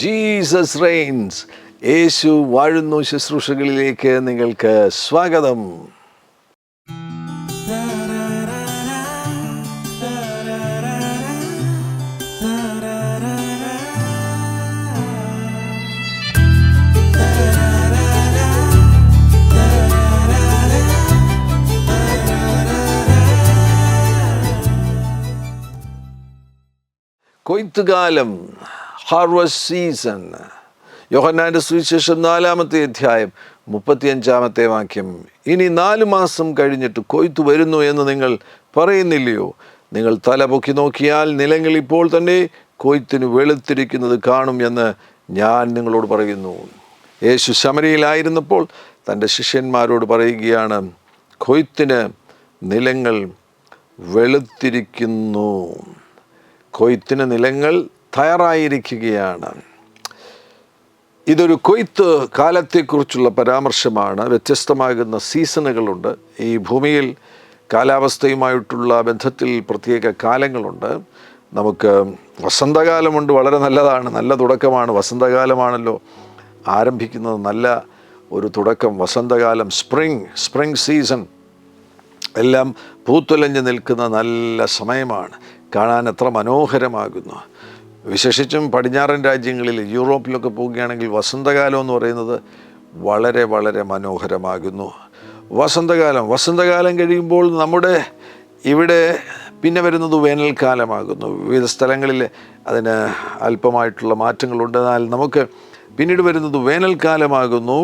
Jesus Reigns. യേശു വാഴുന്നു ശുശ്രൂഷകളിലേക്ക് നിങ്ങൾക്ക് സ്വാഗതം. കൊയ്ത്തുകാലം, ഹാർവസ്റ്റ് സീസൺ. യോഹന്നാന്റെ സുവിശേഷം 4-ാമത്തെ അധ്യായം 35-ാമത്തെ വാക്യം. ഇനി 4 മാസം കഴിഞ്ഞിട്ട് കൊയ്ത്ത് വരുന്നു എന്ന് നിങ്ങൾ പറയുന്നില്ലയോ? നിങ്ങൾ തല പൊക്കി നോക്കിയാൽ നിലങ്ങൾ ഇപ്പോൾ തന്നെ കൊയ്ത്തിന് വെളുത്തിരിക്കുന്നത് കാണും എന്ന് ഞാൻ നിങ്ങളോട് പറയുന്നു. യേശു ശമരിയിലായിരുന്നപ്പോൾ തൻ്റെ ശിഷ്യന്മാരോട് പറയുകയാണ്, കൊയ്ത്തിന് നിലങ്ങൾ വെളുത്തിരിക്കുന്നു. കൊയ്ത്തിന് നിലങ്ങൾ തയ്യാറായിരിക്കുകയാണ്. ഇതൊരു കൊയ്ത്ത് കാലത്തെക്കുറിച്ചുള്ള പരാമർശമാണ്. വ്യത്യസ്തമാകുന്ന സീസണുകളുണ്ട്. ഈ ഭൂമിയിൽ കാലാവസ്ഥയുമായിട്ടുള്ള ബന്ധത്തിൽ പ്രത്യേക കാലങ്ങളുണ്ട്. നമുക്ക് വസന്തകാലമുണ്ട്, വളരെ നല്ലതാണ്, നല്ല തുടക്കമാണ്. വസന്തകാലമാണല്ലോ ആരംഭിക്കുന്നത്, നല്ല ഒരു തുടക്കം. വസന്തകാലം, സ്പ്രിംഗ് സീസൺ എല്ലാം പൂത്തുലഞ്ഞ് നിൽക്കുന്ന നല്ല സമയമാണ്. കാണാൻ എത്ര മനോഹരമാകുന്നു. വിശേഷിച്ചും പടിഞ്ഞാറൻ രാജ്യങ്ങളിൽ, യൂറോപ്പിലൊക്കെ പോവുകയാണെങ്കിൽ വസന്തകാലം എന്ന് പറയുന്നത് വളരെ വളരെ മനോഹരമാകുന്നു. വസന്തകാലം കഴിയുമ്പോൾ നമ്മുടെ ഇവിടെ പിന്നെ വരുന്നത് വേനൽക്കാലമാകുന്നു. വിവിധ സ്ഥലങ്ങളിൽ അതിന് അല്പമായിട്ടുള്ള മാറ്റങ്ങളുണ്ട്. എന്നാൽ നമുക്ക് പിന്നീട് വരുന്നത് വേനൽക്കാലമാകുന്നു.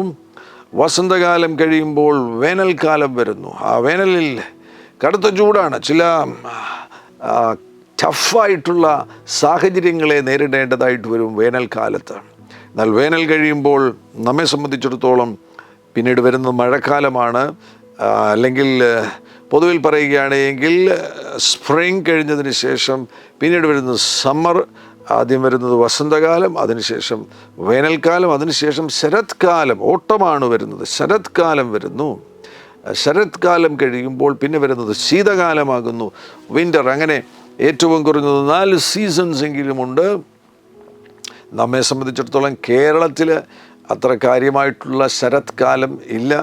വസന്തകാലം കഴിയുമ്പോൾ വേനൽക്കാലം വരുന്നു. ആ വേനലിൽ കടുത്ത ചൂടാണ്. ചില ടഫായിട്ടുള്ള സാഹചര്യങ്ങളെ നേരിടേണ്ടതായിട്ട് വരും വേനൽക്കാലത്ത്. എന്നാൽ വേനൽ കഴിയുമ്പോൾ നമ്മെ സംബന്ധിച്ചിടത്തോളം പിന്നീട് വരുന്നത് മഴക്കാലമാണ്. അല്ലെങ്കിൽ പൊതുവിൽ പറയുകയാണെങ്കിൽ സ്പ്രിംഗ് കഴിഞ്ഞതിന് ശേഷം പിന്നീട് വരുന്നത് സമ്മർ. ആദ്യം വരുന്നത് വസന്തകാലം, അതിനുശേഷം വേനൽക്കാലം, അതിനുശേഷം ശരത്കാലം, ഓട്ടമാണ് വരുന്നത്. ശരത്കാലം വരുന്നു. ശരത്കാലം കഴിയുമ്പോൾ പിന്നെ വരുന്നത് ശീതകാലമാകുന്നു, വിൻ്റർ. അങ്ങനെ ഏറ്റവും കുറഞ്ഞത് 4 സീസൺസ് എങ്കിലുമുണ്ട്. നമ്മെ സംബന്ധിച്ചിടത്തോളം കേരളത്തിൽ അത്ര കാര്യമായിട്ടുള്ള ശരത്കാലം ഇല്ല.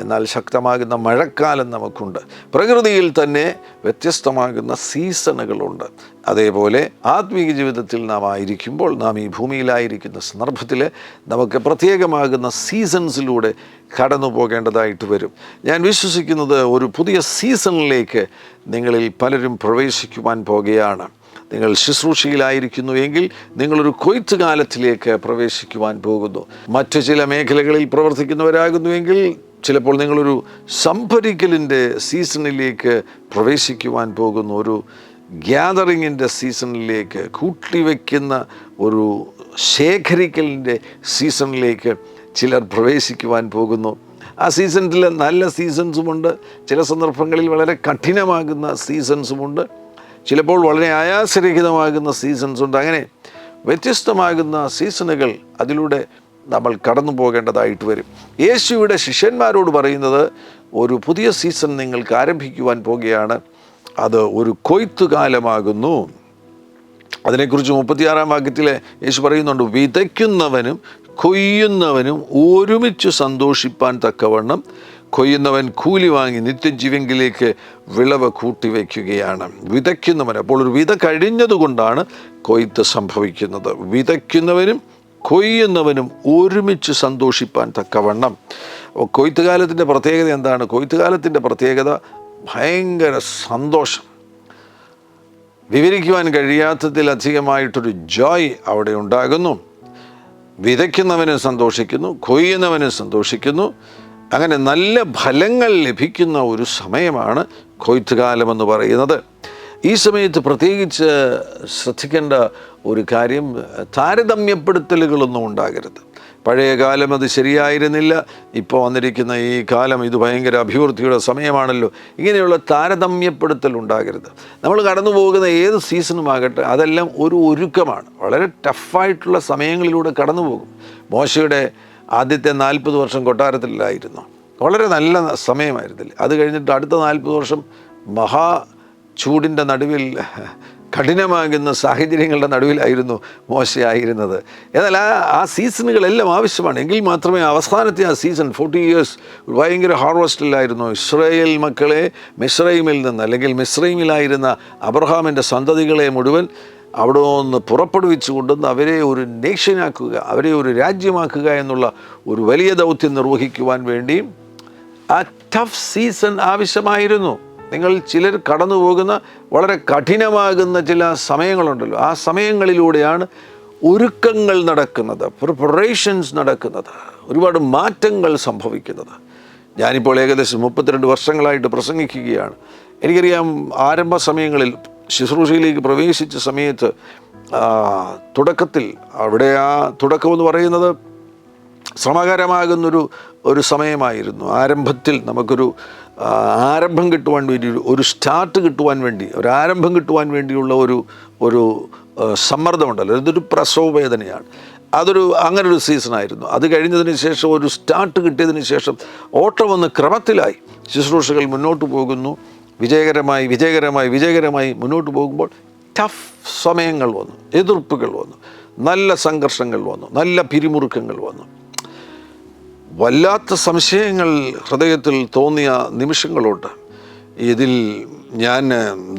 എന്നാൽ ശക്തമാകുന്ന മഴക്കാലം നമുക്കുണ്ട്. പ്രകൃതിയിൽ തന്നെ വ്യത്യസ്തമാകുന്ന സീസണുകളുണ്ട്. അതേപോലെ ആത്മീയ ജീവിതത്തിൽ നാം ആയിരിക്കുമ്പോൾ, നാം ഈ ഭൂമിയിലായിരിക്കുന്ന സന്ദർഭത്തിൽ നമുക്ക് പ്രത്യേകമാകുന്ന സീസൺസിലൂടെ കടന്നു പോകേണ്ടതായിട്ട് വരും. ഞാൻ വിശ്വസിക്കുന്നത് ഒരു പുതിയ സീസണിലേക്ക് നിങ്ങളിൽ പലരും പ്രവേശിക്കുവാൻ പോകുകയാണ്. നിങ്ങൾ ശുശ്രൂഷയിലായിരിക്കുന്നു എങ്കിൽ നിങ്ങളൊരു കൊയ്ത്ത് കാലത്തിലേക്ക് പ്രവേശിക്കുവാൻ പോകുന്നു. മറ്റു ചില മേഖലകളിൽ പ്രവർത്തിക്കുന്നവരാകുന്നുവെങ്കിൽ ചിലപ്പോൾ നിങ്ങളൊരു സംഭരിക്കലിൻ്റെ സീസണിലേക്ക് പ്രവേശിക്കുവാൻ പോകുന്നു. ഒരു ഗ്യാതറിങ്ങിൻ്റെ സീസണിലേക്ക്, കൂട്ടിവെക്കുന്ന ഒരു ശേഖരിക്കലിൻ്റെ സീസണിലേക്ക് ചിലർ പ്രവേശിക്കുവാൻ പോകുന്നു. ആ സീസണിൽ നല്ല സീസൺസുമുണ്ട്, ചില സന്ദർഭങ്ങളിൽ വളരെ കഠിനമാകുന്ന സീസൺസുമുണ്ട്, ചിലപ്പോൾ വളരെ ആയാസരഹിതമാകുന്ന സീസൺസുണ്ട്. അങ്ങനെ വ്യത്യസ്തമാകുന്ന സീസണുകൾ അതിലൂടെ നമ്മൾ കടന്നു പോകേണ്ടതായിട്ട് വരും. യേശുവിടെ ശിഷ്യന്മാരോട് പറയുന്നത്, ഒരു പുതിയ സീസൺ നിങ്ങൾക്ക് ആരംഭിക്കുവാൻ പോകുകയാണ്. അത് ഒരു കൊയ്ത്തുകാലമാകുന്നു. അതിനെക്കുറിച്ച് 36-ാം വാക്യത്തിൽ യേശു പറയുന്നുണ്ട്, വിതയ്ക്കുന്നവനും കൊയ്യുന്നവനും ഒരുമിച്ച് സന്തോഷിപ്പാൻ തക്കവണ്ണം കൊയ്യുന്നവൻ കൂലി വാങ്ങി നിത്യജീവങ്കിലേക്ക് വിളവ് കൂട്ടിവെക്കുകയാണ്. വിതയ്ക്കുന്നവൻ, അപ്പോൾ ഒരു വിത കഴിഞ്ഞതുകൊണ്ടാണ് കൊയ്ത്ത് സംഭവിക്കുന്നത്. വിതയ്ക്കുന്നവനും കൊയ്യുന്നവനും ഒരുമിച്ച് സന്തോഷിപ്പാൻ തക്കവണ്ണം. കൊയ്ത്തുകാലത്തിൻ്റെ പ്രത്യേകത എന്താണ്? കൊയ്ത്തുകാലത്തിൻ്റെ പ്രത്യേകത ഭയങ്കര സന്തോഷം. വിവരിക്കുവാൻ കഴിയാത്തതിലധികമായിട്ടൊരു ജോയ് അവിടെ ഉണ്ടാകുന്നു. വിതയ്ക്കുന്നവനും സന്തോഷിക്കുന്നു, കൊയ്യുന്നവനും സന്തോഷിക്കുന്നു. അങ്ങനെ നല്ല ഫലങ്ങൾ ലഭിക്കുന്ന ഒരു സമയമാണ് കൊയ്ത്തുകാലമെന്ന് പറയുന്നത്. ഈ സമയത്ത് പ്രത്യേകിച്ച് ശ്രദ്ധിക്കേണ്ട ഒരു കാര്യം, താരതമ്യപ്പെടുത്തലുകളൊന്നും ഉണ്ടാകരുത്. പഴയ കാലം അത് ശരിയായിരുന്നില്ല, ഇപ്പോൾ വന്നിരിക്കുന്ന ഈ കാലം ഇത് ഭയങ്കര അഭിവൃദ്ധിയുടെ സമയമാണല്ലോ, ഇങ്ങനെയുള്ള താരതമ്യപ്പെടുത്തൽ ഉണ്ടാകരുത്. നമ്മൾ കടന്നു പോകുന്ന ഏത് സീസണുമാകട്ടെ അതെല്ലാം ഒരു ഒരുക്കമാണ്. വളരെ ടഫായിട്ടുള്ള സമയങ്ങളിലൂടെ കടന്നു പോകും. മോശയുടെ ആദ്യത്തെ 40 വർഷം കൊട്ടാരത്തിലായിരുന്നു, വളരെ നല്ല സമയമായിരുന്നില്ല. അത് കഴിഞ്ഞിട്ട് അടുത്ത 40 വർഷം ചൂടിൻ്റെ നടുവിൽ കഠിനമാകുന്ന സാഹചര്യങ്ങളുടെ നടുവിലായിരുന്നു മോശയായിരുന്നത്. എന്നാൽ ആ സീസണുകളെല്ലാം ആവശ്യമാണ്. എങ്കിൽ മാത്രമേ അവസാനത്തെ ആ സീസൺ 40 years ഭയങ്കര ഹാർവസ്റ്റിലായിരുന്നു. ഇസ്രായേൽ മക്കളെ മിസ്രൈമിൽ നിന്ന്, അല്ലെങ്കിൽ മിസ്രൈമിലായിരുന്ന അബ്രഹാമിൻ്റെ സന്തതികളെ മുഴുവൻ അവിടെ നിന്ന് പുറപ്പെടുവിച്ചു കൊണ്ടുവന്ന് അവരെ ഒരു നേഷനാക്കുക, അവരെ ഒരു രാജ്യമാക്കുക എന്നുള്ള ഒരു വലിയ ദൗത്യം നിർവഹിക്കുവാൻ വേണ്ടി ആ ടഫ് സീസൺ ആവശ്യമായിരുന്നു. നിങ്ങൾ ചിലർ കടന്നു പോകുന്ന വളരെ കഠിനമാകുന്ന ചില സമയങ്ങളുണ്ടല്ലോ, ആ സമയങ്ങളിലൂടെയാണ് ഒരുക്കങ്ങൾ നടക്കുന്നത്, പ്രിപ്പറേഷൻസ് നടക്കുന്നത്, ഒരുപാട് മാറ്റങ്ങൾ സംഭവിക്കുന്നത്. ഞാനിപ്പോൾ ഏകദേശം 32 വർഷങ്ങളായിട്ട് പ്രസംഗിക്കുകയാണ്. എനിക്കറിയാം, ആരംഭ സമയങ്ങളിൽ ശുശ്രൂഷയിലേക്ക് പ്രവേശിച്ച സമയത്ത് തുടക്കത്തിൽ, അവിടെ ആ തുടക്കമെന്ന് പറയുന്നത് ശ്രമകരമാകുന്നൊരു സമയമായിരുന്നു. ആരംഭത്തിൽ നമുക്കൊരു ആരംഭം കിട്ടുവാൻ വേണ്ടി, ഒരു സ്റ്റാർട്ട് കിട്ടുവാൻ വേണ്ടി, ഒരു ആരംഭം കിട്ടുവാൻ വേണ്ടിയുള്ള ഒരു സമ്മർദ്ദമുണ്ടല്ലോ, ഇതൊരു പ്രസവ വേദനയാണ്. അങ്ങനൊരു സീസണായിരുന്നു. അത് കഴിഞ്ഞതിന് ശേഷം, ഒരു സ്റ്റാർട്ട് കിട്ടിയതിന് ശേഷം ഓട്ടമൊന്ന് ക്രമത്തിലായി. ശുശ്രൂഷകൾ മുന്നോട്ട് പോകുന്നു, വിജയകരമായി മുന്നോട്ട് പോകുമ്പോൾ ടഫ് സമയങ്ങൾ വന്നു, എതിർപ്പുകൾ വന്നു, നല്ല സംഘർഷങ്ങൾ വന്നു, നല്ല പിരിമുറുക്കങ്ങൾ വന്നു. വല്ലാത്ത സംശയങ്ങൾ ഹൃദയത്തിൽ തോന്നിയ നിമിഷങ്ങളുണ്ട്. ഇതിൽ ഞാൻ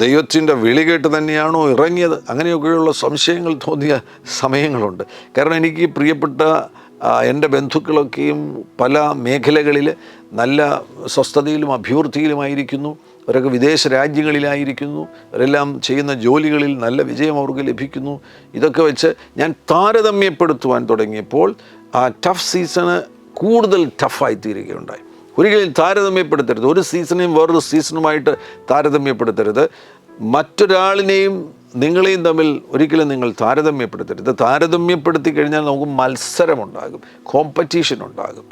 ദൈവത്തിൻ്റെ വിളി കേട്ട് തന്നെയാണോ ഇറങ്ങിയത്, അങ്ങനെയൊക്കെയുള്ള സംശയങ്ങൾ തോന്നിയ സമയങ്ങളുണ്ട്. കാരണം എനിക്ക് പ്രിയപ്പെട്ട എൻ്റെ ബന്ധുക്കളൊക്കെയും പല മേഖലകളിൽ നല്ല സ്വസ്ഥതയിലും അഭിവൃദ്ധിയിലുമായിരിക്കുന്നു. അവരൊക്കെ വിദേശ രാജ്യങ്ങളിലായിരിക്കുന്നു. അവരെല്ലാം ചെയ്യുന്ന ജോലികളിൽ നല്ല വിജയം അവർക്ക് ലഭിക്കുന്നു. ഇതൊക്കെ വെച്ച് ഞാൻ താരതമ്യപ്പെടുത്തുവാൻ തുടങ്ങിയപ്പോൾ ആ ടഫ് സീസണ് കൂടുതൽ ടഫായി തീരുകയുണ്ടായി. ഒരിക്കലും താരതമ്യപ്പെടുത്തരുത്. ഒരു സീസണെയും വേറൊരു സീസണുമായിട്ട് താരതമ്യപ്പെടുത്തരുത്. മറ്റൊരാളിനെയും നിങ്ങളെയും തമ്മിൽ ഒരിക്കലും നിങ്ങൾ താരതമ്യപ്പെടുത്തരുത്. താരതമ്യപ്പെടുത്തി കഴിഞ്ഞാൽ നമുക്ക് മത്സരമുണ്ടാകും, കോമ്പറ്റീഷൻ ഉണ്ടാകും.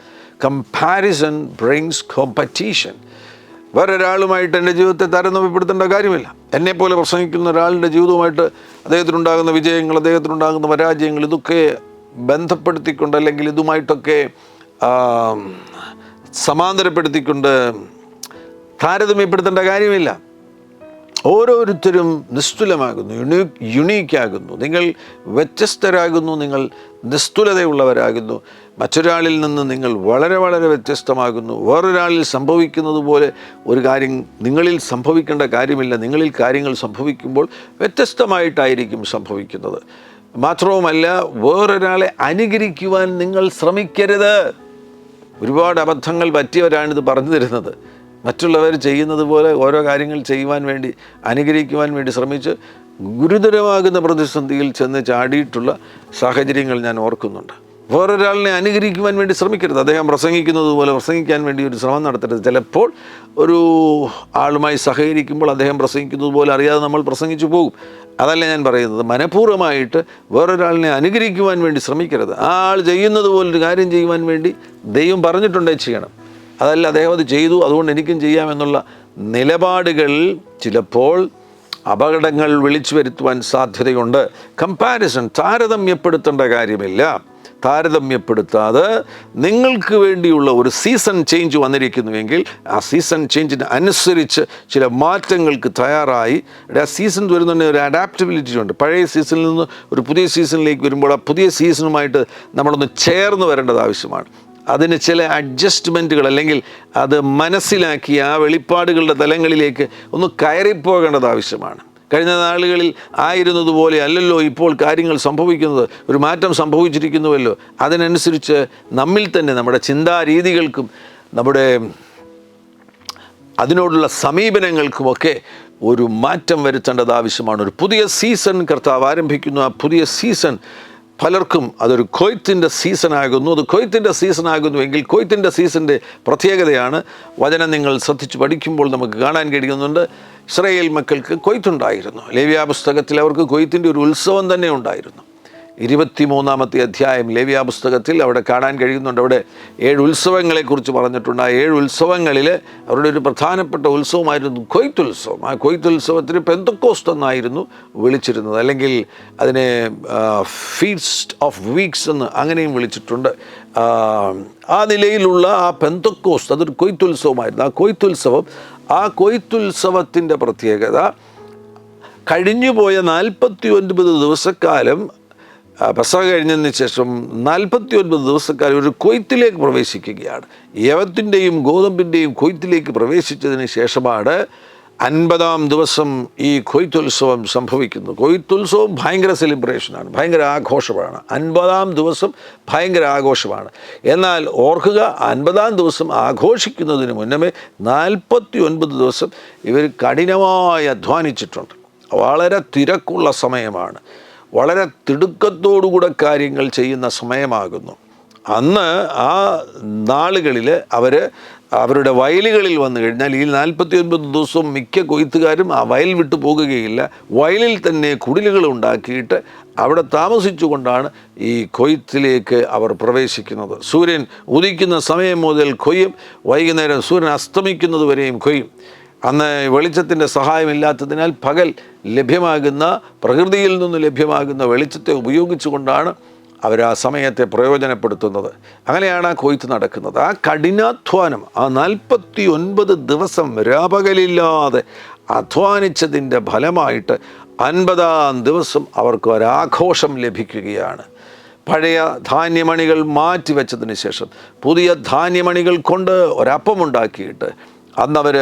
Comparison brings competition. വേറൊരാളുമായിട്ട് എൻ്റെ ജീവിതത്തെ താരതമ്യപ്പെടുത്തേണ്ട കാര്യമില്ല. എന്നെപ്പോലെ പ്രസംഗിക്കുന്ന ഒരാളുടെ ജീവിതവുമായിട്ട് അദ്ദേഹത്തിനുണ്ടാകുന്ന വിജയങ്ങൾ, അദ്ദേഹത്തിനുണ്ടാകുന്ന പരാജയങ്ങൾ, ഇതൊക്കെ ബന്ധപ്പെടുത്തിക്കൊണ്ട്, അല്ലെങ്കിൽ ഇതുമായിട്ടൊക്കെ സമാന്തരപ്പെടുത്തിക്കൊണ്ട് താരതമ്യപ്പെടുത്തേണ്ട കാര്യമില്ല. ഓരോരുത്തരും നിസ്തുലമാകുന്നു, യുണീക്കാകുന്നു. നിങ്ങൾ വ്യത്യസ്തരാകുന്നു, നിങ്ങൾ നിസ്തുലതയുള്ളവരാകുന്നു. മറ്റൊരാളിൽ നിന്ന് നിങ്ങൾ വളരെ വളരെ വ്യത്യസ്തമാകുന്നു. വേറൊരാളിൽ സംഭവിക്കുന്നത് പോലെ ഒരു കാര്യം നിങ്ങളിൽ സംഭവിക്കേണ്ട കാര്യമില്ല. നിങ്ങളിൽ കാര്യങ്ങൾ സംഭവിക്കുമ്പോൾ വ്യത്യസ്തമായിട്ടായിരിക്കും സംഭവിക്കുന്നത്. മാത്രവുമല്ല, വേറൊരാളെ അനുകരിക്കുവാൻ നിങ്ങൾ ശ്രമിക്കരുത്. ഒരുപാട് അബദ്ധങ്ങൾ പറ്റിയവരാണിത് പറഞ്ഞു തരുന്നത്. മറ്റുള്ളവർ ചെയ്യുന്നത് പോലെ ഓരോ കാര്യങ്ങൾ ചെയ്യുവാൻ വേണ്ടി, അനുകരിക്കുവാൻ വേണ്ടി ശ്രമിച്ച് ഗുരുതരമാകുന്ന പ്രതിസന്ധിയിൽ ചെന്ന് ചാടിയിട്ടുള്ള സാഹചര്യങ്ങൾ ഞാൻ ഓർക്കുന്നുണ്ട്. വേറൊരാളിനെ അനുകരിക്കുവാൻ വേണ്ടി ശ്രമിക്കരുത്. അദ്ദേഹം പ്രസംഗിക്കുന്നത് പോലെ പ്രസംഗിക്കാൻ വേണ്ടി ഒരു ശ്രമം നടത്തരുത്. ചിലപ്പോൾ ഒരു ആളുമായി സഹകരിക്കുമ്പോൾ അദ്ദേഹം പ്രസംഗിക്കുന്നത് പോലെ അറിയാതെ നമ്മൾ പ്രസംഗിച്ചു പോകും. അതല്ല ഞാൻ പറയുന്നത്. മനഃപൂർവ്വമായിട്ട് വേറൊരാളിനെ അനുകരിക്കുവാൻ വേണ്ടി ശ്രമിക്കരുത്. ആ ആൾ ചെയ്യുന്നത് പോലൊരു കാര്യം ചെയ്യുവാൻ വേണ്ടി ദൈവം പറഞ്ഞിട്ടുണ്ടെങ്കിൽ ചെയ്യണം. അതല്ല അദ്ദേഹം അത് ചെയ്തു, അതുകൊണ്ട് എനിക്കും ചെയ്യാമെന്നുള്ള നിലപാടുകൾ ചിലപ്പോൾ അപകടങ്ങൾ വിളിച്ചു വരുത്തുവാൻ സാധ്യതയുണ്ട്. കമ്പാരിസൺ, താരതമ്യപ്പെടുത്തേണ്ട കാര്യമില്ല. താരതമ്യപ്പെടുത്താതെ നിങ്ങൾക്ക് വേണ്ടിയുള്ള ഒരു സീസൺ ചേഞ്ച് വന്നിരിക്കുന്നുവെങ്കിൽ ആ സീസൺ ചേഞ്ചിന് അനുസരിച്ച് ചില മാറ്റങ്ങൾക്ക് തയ്യാറായി. ആ സീസൺ വരുന്നുണ്ടെങ്കിൽ ഒരു അഡാപ്റ്റബിലിറ്റി ഉണ്ട്. പഴയ സീസണിൽ നിന്ന് ഒരു പുതിയ സീസണിലേക്ക് വരുമ്പോൾ ആ പുതിയ സീസണുമായിട്ട് നമ്മളൊന്ന് ചേർന്ന് വരേണ്ടത് ആവശ്യമാണ്. അതിന് ചില അഡ്ജസ്റ്റ്മെൻറ്റുകൾ, അല്ലെങ്കിൽ അത് മനസ്സിലാക്കി ആ വെളിപ്പാടുകളുടെ തലങ്ങളിലേക്ക് ഒന്ന് കയറിപ്പോകേണ്ടത് ആവശ്യമാണ്. കഴിഞ്ഞ നാളുകളിൽ ആയിരുന്നതുപോലെ അല്ലല്ലോ ഇപ്പോൾ കാര്യങ്ങൾ സംഭവിക്കുന്നത്. ഒരു മാറ്റം സംഭവിച്ചിരിക്കുന്നുവല്ലോ. അതിനനുസരിച്ച് നമ്മിൽ തന്നെ, നമ്മുടെ ചിന്താരീതികൾക്കും നമ്മുടെ അതിനോടുള്ള സമീപനങ്ങൾക്കുമൊക്കെ ഒരു മാറ്റം വരുത്തേണ്ടത് ആവശ്യമാണ്. ഒരു പുതിയ സീസൺ കർത്താവ് ആരംഭിക്കുന്നു. ആ പുതിയ സീസൺ പലർക്കും അതൊരു കൊയ്ത്തിൻ്റെ സീസണാകുന്നു. അത് കൊയ്ത്തിൻ്റെ സീസണാകുന്നുവെങ്കിൽ കൊയ്ത്തിൻ്റെ സീസണിൻ്റെ പ്രത്യേകതയാണ്. വചനം നിങ്ങൾ ശ്രദ്ധിച്ച് പഠിക്കുമ്പോൾ നമുക്ക് കാണാൻ കഴിയുന്നുണ്ട്. ഇസ്രായേൽ മക്കൾക്ക് കൊയ്ത്തുണ്ടായിരുന്നു. ലേവ്യാപുസ്തകത്തിൽ അവർക്ക് കൊയ്ത്തിൻ്റെ ഒരു ഉത്സവം തന്നെ ഉണ്ടായിരുന്നു. 23-ാമത്തെ അധ്യായം ലേവ്യാപുസ്തകത്തിൽ അവിടെ കാണാൻ കഴിയുന്നുണ്ട്. അവിടെ 7 ഉത്സവങ്ങളെക്കുറിച്ച് പറഞ്ഞിട്ടുണ്ട്. ആ 7 ഉത്സവങ്ങളിൽ അവരുടെ ഒരു പ്രധാനപ്പെട്ട ഉത്സവമായിരുന്നു കൊയ്ത്തുത്സവം. ആ കൊയ്ത്തുത്സവത്തിന് പെന്തക്കോസ്ത് എന്നായിരുന്നു വിളിച്ചിരുന്നത്, അല്ലെങ്കിൽ അതിനെ ഫീസ്റ്റ് ഓഫ് വീക്സ് എന്ന് അങ്ങനെയും വിളിച്ചിട്ടുണ്ട്. ആ നിലയിലുള്ള ആ പെന്തക്കോസ്ത് അതൊരു കൊയ്ത്തുത്സവമായിരുന്നു. ആ കൊയ്ത്തുത്സവത്തിൻ്റെ പ്രത്യേകത കഴിഞ്ഞുപോയ 49 ദിവസക്കാലം, പെസഹ കഴിഞ്ഞതിന് ശേഷം 49 ദിവസക്കാലം ഒരു കൊയ്ത്തിലേക്ക് പ്രവേശിക്കുകയാണ്. യവത്തിൻ്റെയും ഗോതമ്പിൻ്റെയും കൊയ്ത്തിലേക്ക് പ്രവേശിച്ചതിന് ശേഷമാണ് 50-ാം ദിവസം ഈ കൊയ്ത്തുത്സവം സംഭവിക്കുന്നു. കൊയ്ത്തുത്സവം ഭയങ്കര സെലിബ്രേഷനാണ്, ഭയങ്കര ആഘോഷമാണ്. 50-ാം ദിവസം ഭയങ്കര ആഘോഷമാണ്. എന്നാൽ ഓർക്കുക, 50-ാം ദിവസം ആഘോഷിക്കുന്നതിന് മുന്നമേ 49 ദിവസം ഇവർ കഠിനമായി അധ്വാനിച്ചിട്ടുണ്ട്. വളരെ തിരക്കുള്ള സമയമാണ്, വളരെ തിടുക്കത്തോടുകൂടെ കാര്യങ്ങൾ ചെയ്യുന്ന സമയമാകുന്നു. അന്ന് ആ നാളുകളിൽ അവരുടെ വയലുകളിൽ വന്നു കഴിഞ്ഞാൽ ഈ 49 ദിവസവും മിക്ക കൊയ്ത്തുകാരും ആ വയൽ വിട്ടു പോകുകയില്ല. വയലിൽ തന്നെ കുടിലുകൾ ഉണ്ടാക്കിയിട്ട് അവിടെ താമസിച്ചുകൊണ്ടാണ് ഈ കൊയ്ത്തിലേക്ക് അവർ പ്രവേശിക്കുന്നത്. സൂര്യൻ ഉദിക്കുന്ന സമയം മുതൽ കൊയ്യും, വൈകുന്നേരം സൂര്യൻ അസ്തമിക്കുന്നത് വരെയും കൊയ്യും. അന്ന് വെളിച്ചത്തിൻ്റെ സഹായമില്ലാത്തതിനാൽ പകൽ ലഭ്യമാകുന്ന, പ്രകൃതിയിൽ നിന്ന് ലഭ്യമാകുന്ന വെളിച്ചത്തെ ഉപയോഗിച്ചുകൊണ്ടാണ് അവർ ആ സമയത്തെ പ്രയോജനപ്പെടുത്തുന്നത്. അങ്ങനെയാണ് ആ കൊയ്ത്ത് നടക്കുന്നത്. ആ കഠിനാധ്വാനം, ആ 49 ദിവസം രാപകലില്ലാതെ അധ്വാനിച്ചതിൻ്റെ ഫലമായിട്ട് 50-ാം ദിവസം അവർക്ക് ഒരാഘോഷം ലഭിക്കുകയാണ്. പഴയ ധാന്യമണികൾ മാറ്റിവെച്ചതിന് ശേഷം പുതിയ ധാന്യമണികൾ കൊണ്ട് ഒരപ്പമുണ്ടാക്കിയിട്ട് അന്നവർ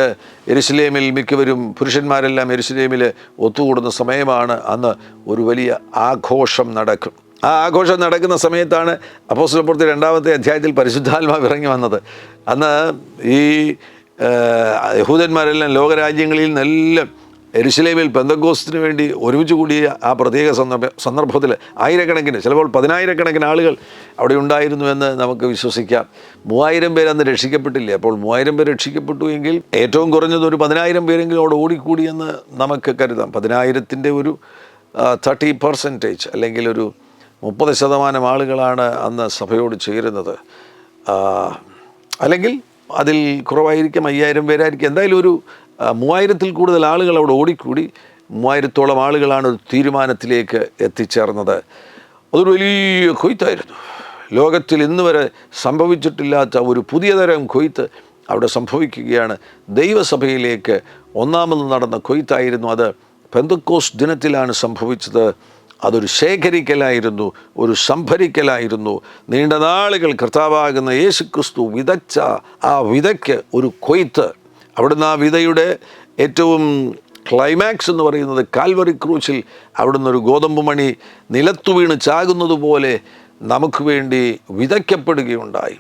യെരുശലേമിൽ, മിക്കവരും പുരുഷന്മാരെല്ലാം യെരുശലേമിൽ ഒത്തുകൂടുന്ന സമയമാണ്. അന്ന് ഒരു വലിയ ആഘോഷം നടക്കും. ആ ആഘോഷം നടക്കുന്ന സമയത്താണ് അപ്പോസ്തലപ്രവൃത്തി 2-ാമത്തെ അധ്യായത്തിൽ പരിശുദ്ധാത്മാവ് ഇറങ്ങി വന്നത്. അന്ന് ഈ യഹൂദന്മാരെല്ലാം ലോകരാജ്യങ്ങളിൽ നിന്നെല്ലാം യെരുശലേമിൽ പെന്തക്കോസ്തിന് വേണ്ടി ഒരുമിച്ച് കൂടിയ ആ പ്രത്യേക സന്ദർഭത്തിൽ ആയിരക്കണക്കിന്, ചിലപ്പോൾ 10,000-കണക്കിന് ആളുകൾ അവിടെ ഉണ്ടായിരുന്നു എന്ന് നമുക്ക് വിശ്വസിക്കാം. 3000 പേർ അന്ന് രക്ഷിക്കപ്പെട്ടില്ല. അപ്പോൾ 3000 പേർ രക്ഷിക്കപ്പെട്ടു എങ്കിൽ ഏറ്റവും കുറഞ്ഞത് ഒരു 10,000 പേരെങ്കിലും അവിടെ ഓടിക്കൂടിയെന്ന് നമുക്ക് കരുതാം. 10,000-ൻ്റെ ഒരു 30% അല്ലെങ്കിൽ ഒരു 30% ആളുകളാണ് അന്ന് സഭയോട് ചേരുന്നത്. അല്ലെങ്കിൽ അതിൽ കുറവായിരിക്കും, 5000 പേരായിരിക്കും. എന്തായാലും ഒരു 3000-ൽ കൂടുതൽ ആളുകൾ അവിടെ ഓടിക്കൂടി. 3000-ഓളം ആളുകളാണ് ഒരു തീരുമാനത്തിലേക്ക് എത്തിച്ചേർന്നത്. അതൊരു വലിയ കൊയ്ത്തായിരുന്നു. ലോകത്തിൽ ഇന്ന് വരെ സംഭവിച്ചിട്ടില്ലാത്ത ഒരു പുതിയ തരം കൊയ്ത്ത് അവിടെ സംഭവിക്കുകയാണ്. ദൈവസഭയിലേക്ക് ഒന്നാമത് നടന്ന കൊയ്ത്തായിരുന്നു അത്. പെന്തക്കോസ്ത് ദിനത്തിലാണ് സംഭവിച്ചത്. അതൊരു ശേഖരിക്കലായിരുന്നു, ഒരു സംഭരിക്കലായിരുന്നു. നീണ്ട നാളുകൾ കർത്താവാകുന്ന യേശുക്രിസ്തു വിതച്ച ആ വിതയ്ക്ക് ഒരു കൊയ്ത്ത്. അവിടുന്ന് ആ വിതയുടെ ഏറ്റവും ക്ലൈമാക്സ് എന്ന് പറയുന്നത് കാൽവറി ക്രൂശിൽ അവിടുന്ന് ഒരു ഗോതമ്പ് മണി നിലത്തു വീണ് ചാകുന്നത് പോലെ നമുക്ക് വേണ്ടി വിതയ്ക്കപ്പെടുകയുണ്ടായി.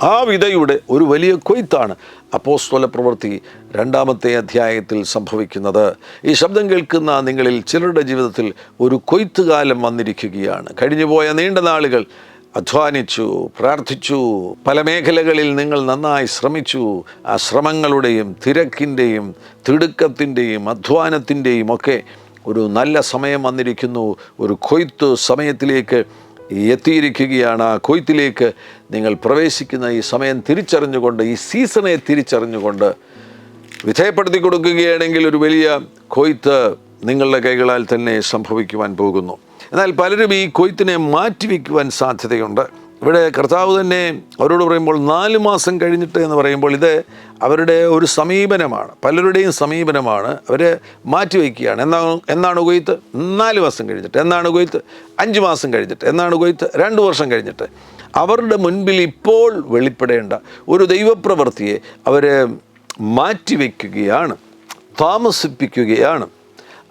ആ വിതയുടെ ഒരു വലിയ കൊയ്ത്താണ് അപ്പോസ്തലപ്രവൃത്തി 2-ാമത്തെ അധ്യായത്തിൽ സംഭവിക്കുന്നത്. ഈ ശബ്ദം കേൾക്കുന്ന നിങ്ങളിൽ ചിലരുടെ ജീവിതത്തിൽ ഒരു കൊയ്ത്തുകാലം വന്നിരിക്കുകയാണ്. കഴിഞ്ഞുപോയ നീണ്ട നാളുകൾ അധ്വാനിച്ചു, പ്രാർത്ഥിച്ചു, പല മേഖലകളിൽ നിങ്ങൾ നന്നായി ശ്രമിച്ചു. ആ ശ്രമങ്ങളുടെയും തിരക്കിൻ്റെയും തിടുക്കത്തിൻ്റെയും അധ്വാനത്തിൻ്റെയും ഒക്കെ ഒരു നല്ല സമയം വന്നിരിക്കുന്നു. ഒരു കൊയ്ത്ത് സമയത്തിലേക്ക് എത്തിയിരിക്കുകയാണ്. ആ കൊയ്ത്തിലേക്ക് നിങ്ങൾ പ്രവേശിക്കുന്ന ഈ സമയം തിരിച്ചറിഞ്ഞുകൊണ്ട്, ഈ സീസണെ തിരിച്ചറിഞ്ഞുകൊണ്ട് വിധേയപ്പെടുത്തി കൊടുക്കുകയാണെങ്കിൽ ഒരു വലിയ കൊയ്ത്ത് നിങ്ങളുടെ കൈകളാൽ തന്നെ സംഭവിക്കുവാൻ പോകുന്നു. എന്നാൽ പലരും ഈ കൊയ്ത്തിനെ മാറ്റിവെക്കുവാൻ സാധ്യതയുണ്ട്. ഇവിടെ കർത്താവ് തന്നെ അവരോട് പറയുമ്പോൾ 4 മാസം കഴിഞ്ഞിട്ട് എന്ന് പറയുമ്പോൾ ഇത് അവരുടെ ഒരു സമീപനമാണ്, പലരുടെയും സമീപനമാണ്. അവർ മാറ്റിവെക്കുകയാണ്. എന്നാണ് കൊയ്ത്ത്? 4 മാസം കഴിഞ്ഞിട്ട്. എന്നാണ് കൊയ്ത്ത്? 5 മാസം കഴിഞ്ഞിട്ട്. എന്നാണ് കൊയ്ത്ത്? 2 വർഷം കഴിഞ്ഞിട്ട്. അവരുടെ മുൻപിൽ ഇപ്പോൾ വെളിപ്പെടേണ്ട ഒരു ദൈവപ്രവൃത്തിയെ അവർ മാറ്റിവെക്കുകയാണ്, താമസിപ്പിക്കുകയാണ്.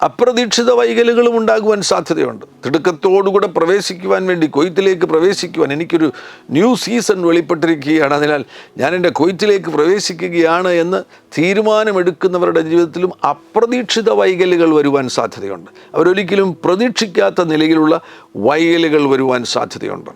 അപ്രതീക്ഷിത വൈകലുകളും ഉണ്ടാകുവാൻ സാധ്യതയുണ്ട്. തിടുക്കത്തോടുകൂടെ പ്രവേശിക്കുവാൻ വേണ്ടി, കൊയ്ത്തിലേക്ക് പ്രവേശിക്കുവാൻ എനിക്കൊരു ന്യൂ സീസൺ വെളിപ്പെട്ടിരിക്കുകയാണ്, അതിനാൽ ഞാൻ എൻ്റെ കൊയ്ത്തിലേക്ക് പ്രവേശിക്കുകയാണ് എന്ന് തീരുമാനമെടുക്കുന്നവരുടെ ജീവിതത്തിലും അപ്രതീക്ഷിത വൈകലുകൾ വരുവാൻ സാധ്യതയുണ്ട്. അവരൊരിക്കലും പ്രതീക്ഷിക്കാത്ത നിലയിലുള്ള വൈകലുകൾ വരുവാൻ സാധ്യതയുണ്ട്.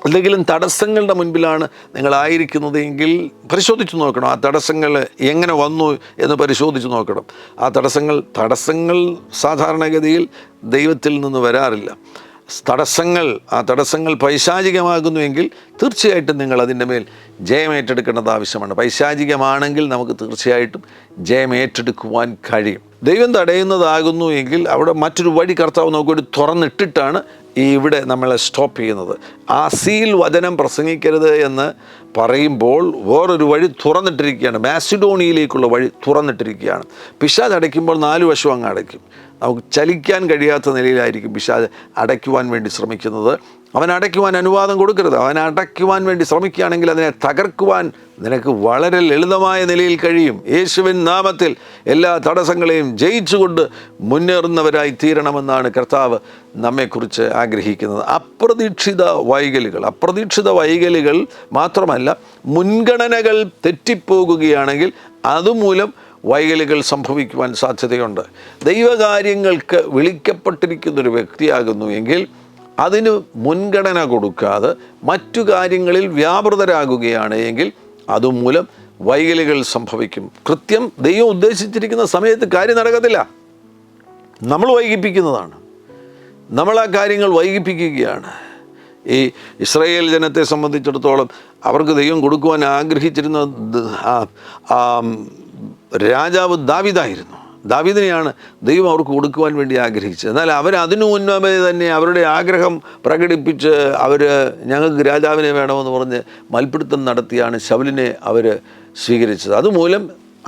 എന്തെങ്കിലും തടസ്സങ്ങളുടെ മുൻപിലാണ് നിങ്ങളായിരിക്കുന്നത് എങ്കിൽ പരിശോധിച്ച് നോക്കണം. ആ തടസ്സങ്ങൾ എങ്ങനെ വന്നു എന്ന് പരിശോധിച്ച് നോക്കണം. ആ തടസ്സങ്ങൾ സാധാരണഗതിയിൽ ദൈവത്തിൽ നിന്ന് വരാറില്ല. ആ തടസ്സങ്ങൾ പൈശാചികമാകുന്നുവെങ്കിൽ തീർച്ചയായിട്ടും നിങ്ങൾ അതിൻ്റെ മേൽ ജയമേറ്റെടുക്കേണ്ടത് ആവശ്യമാണ്. പൈശാചികമാണെങ്കിൽ നമുക്ക് തീർച്ചയായിട്ടും ജയമേറ്റെടുക്കുവാൻ കഴിയും. ദൈവം തടയുന്നതാകുന്നു എങ്കിൽ അവിടെ മറ്റൊരു വഴി കർത്താവ് നമുക്കൊരു തുറന്നിട്ടിട്ടാണ് ഇവിടെ നമ്മളെ സ്റ്റോപ്പ് ചെയ്യുന്നത്. ആ സീൽ വചനം പ്രസംഗിക്കരുത് എന്ന് പറയുമ്പോൾ വേറൊരു വഴി തുറന്നിട്ടിരിക്കുകയാണ്. മാസിഡോണിയയിലേക്കുള്ള വഴി തുറന്നിട്ടിരിക്കുകയാണ്. പിശാച് അടയ്ക്കുമ്പോൾ 4 വശവും അങ്ങ് അടയ്ക്കും. നമുക്ക് ചലിക്കാൻ കഴിയാത്ത നിലയിലായിരിക്കും പിശാച് അടയ്ക്കുവാൻ വേണ്ടി ശ്രമിക്കുന്നത്. അവൻ അടയ്ക്കുവാൻ അനുവാദം കൊടുക്കരുത്. അവൻ അടയ്ക്കുവാൻ വേണ്ടി ശ്രമിക്കുകയാണെങ്കിൽ അതിനെ തകർക്കുവാൻ നിനക്ക് വളരെ ലളിതമായ നിലയിൽ കഴിയും. യേശുവിൻ നാമത്തിൽ എല്ലാ തടസ്സങ്ങളെയും ജയിച്ചുകൊണ്ട് മുന്നേറുന്നവരായി തീരണമെന്നാണ് കർത്താവ് നമ്മെക്കുറിച്ച് ആഗ്രഹിക്കുന്നത്. അപ്രതീക്ഷിത വൈകലുകൾ മാത്രമല്ല, മുൻഗണനകൾ തെറ്റിപ്പോകുകയാണെങ്കിൽ അതുമൂലം വൈകലുകൾ സംഭവിക്കുവാൻ സാധ്യതയുണ്ട്. ദൈവകാര്യങ്ങൾക്ക് വിളിക്കപ്പെട്ടിരിക്കുന്നൊരു വ്യക്തിയാകുന്നു എങ്കിൽ അതിന് മുൻഗണന കൊടുക്കാതെ മറ്റു കാര്യങ്ങളിൽ വ്യാപൃതരാകുകയാണ് എങ്കിൽ അതുമൂലം വൈകലുകൾ സംഭവിക്കും. കൃത്യം ദൈവം ഉദ്ദേശിച്ചിരിക്കുന്ന സമയത്ത് കാര്യം നടക്കത്തില്ല. നമ്മൾ വൈകിപ്പിക്കുന്നതാണ്. നമ്മൾ ആ കാര്യങ്ങൾ വൈകിപ്പിക്കുകയാണ്. ഈ ഇസ്രായേൽ ജനത്തെ സംബന്ധിച്ചിടത്തോളം അവർക്ക് ദൈവം കൊടുക്കുവാൻ ആഗ്രഹിച്ചിരുന്ന രാജാവ് ദാവീദായിരുന്നു. ദാവീദിനെയാണ് ദൈവം അവർക്ക് കൊടുക്കുവാൻ വേണ്ടി ആഗ്രഹിച്ചത്. എന്നാൽ അവരതിനു മുന്നമേ തന്നെ അവരുടെ ആഗ്രഹം പ്രകടിപ്പിച്ച് ഞങ്ങൾക്ക് രാജാവിനെ വേണമെന്ന് പറഞ്ഞ് മൽപ്പിടുത്തം നടത്തിയാണ് ശൗലിനെ അവർ സ്വീകരിച്ചത്. അതുമൂലം